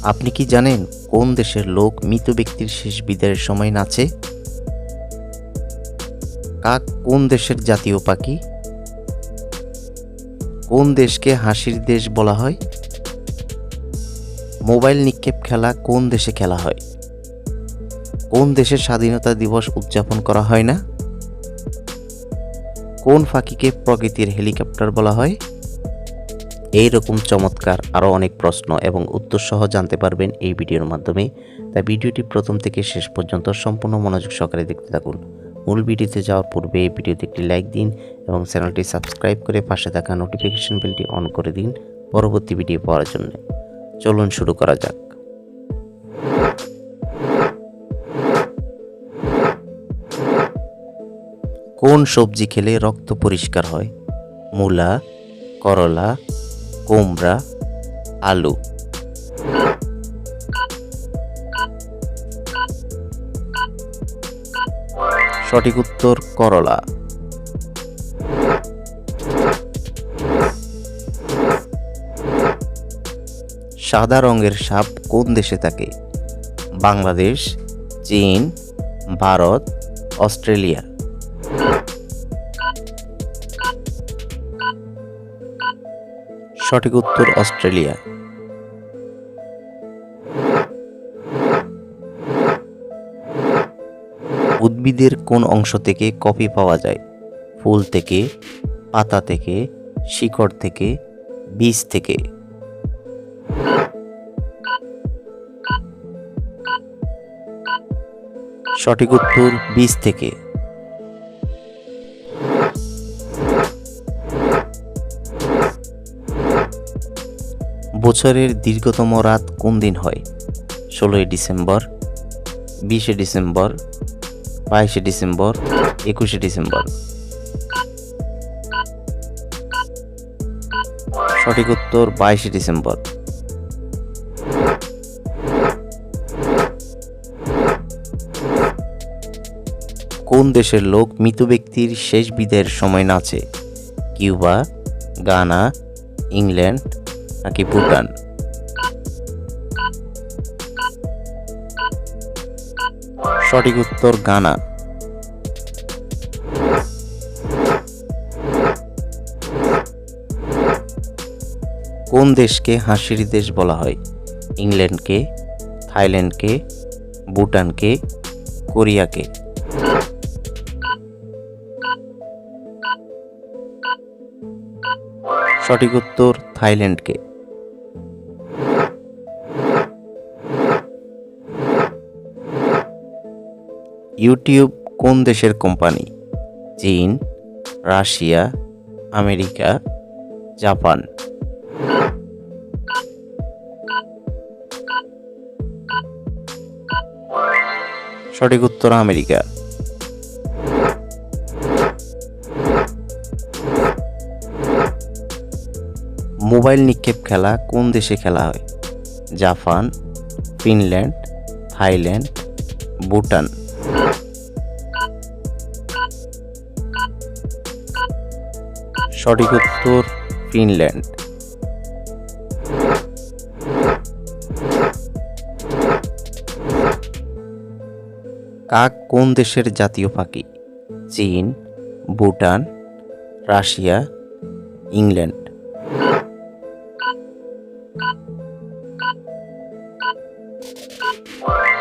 আপনি কি জানেন কোন দেশের লোক মৃত ব্যক্তির শেষ বিদায়ের সময় নাচে? কাক কোন দেশের জাতীয় পাখি? কোন দেশকে হাসির দেশ বলা হয়? মোবাইল নিক্ষেপ খেলা কোন দেশে খেলা হয়? কোন দেশের স্বাধীনতা দিবস উদযাপন করা হয় না? কোন পাখিকে প্রকৃতির হেলিকপ্টার বলা হয়? এই রকম চমৎকার আরও অনেক প্রশ্ন এবং উত্তর সহ জানতে পারবেন এই ভিডিওর মাধ্যমে। তাই ভিডিওটি প্রথম থেকে শেষ পর্যন্ত সম্পূর্ণ মনোযোগ সহকারে দেখতে থাকুন। মূল ভিডিওতে যাওয়ার পূর্বে এই ভিডিওতে একটি লাইক দিন এবং চ্যানেলটি সাবস্ক্রাইব করে পাশে থাকা নোটিফিকেশন বেলটি অন করে দিন পরবর্তী ভিডিও পাওয়ার জন্য। চলুন শুরু করা যাক। কোন সবজি খেলে রক্ত পরিষ্কার হয়? মূলা, করলা, কুমড়া, আলু। সঠিক উত্তর করলা। সাদা রঙের সাপ কোন দেশে থাকে? বাংলাদেশ, চীন, ভারত, অস্ট্রেলিয়া। সঠিক উত্তর অস্ট্রেলিয়া। উদ্ভিদের কোন অংশ থেকে কফি পাওয়া যায়? ফুল থেকে, পাতা থেকে, শিকড় থেকে, বীজ থেকে। সঠিক উত্তর বীজ থেকে। বছরের দীর্ঘতম রাত কোন দিন হয়? 16 ডিসেম্বর, 20 ডিসেম্বর, 22 ডিসেম্বর, 21 ডিসেম্বর। সঠিক উত্তর 22 ডিসেম্বর। কোন দেশের লোক মৃত ব্যক্তির শেষ বিদায়ের সময় নাচে? কিউবা, গানা, ইংল্যান্ড নাকি ভুটান? সঠিক উত্তর গানা। কোন দেশকে হাসির দেশ বলা হয়? ইংল্যান্ডকে, থাইল্যান্ডকে, ভুটানকে, কোরিয়াকে। সঠিক উত্তর থাইল্যান্ডকে। ইউটিউব কোন দেশের কোম্পানি? চীন, রাশিয়া, আমেরিকা, জাপান। সঠিক উত্তর আমেরিকা। মোবাইল নিক্ষেপ খেলা কোন দেশে খেলা হয়? Japan, Finland, Thailand, Bhutan. সঠিক উত্তর ফিনল্যান্ড। কাক কোন দেশের জাতীয় পাখি? চীন, ভুটান, রাশিয়া, ইংল্যান্ড।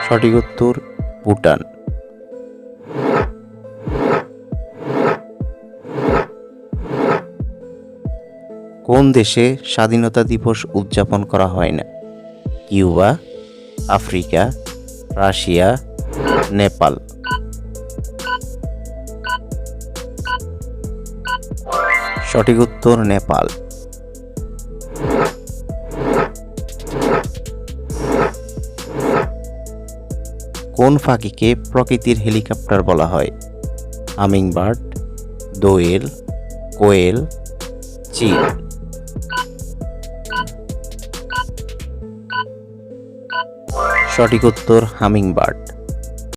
সঠিক উত্তর ভুটান। কোন দেশে স্বাধীনতা দিবস উদযাপন করা হয় না? Cuba, Africa, Russia, Nepal. সঠিক উত্তর নেপাল। কোন পাখিকে প্রকৃতির হেলিকপ্টার বলা হয়? হামিংবার্ড, দোয়েল, কোয়েল, চিল। সঠিক উত্তর হামিংবার্ড।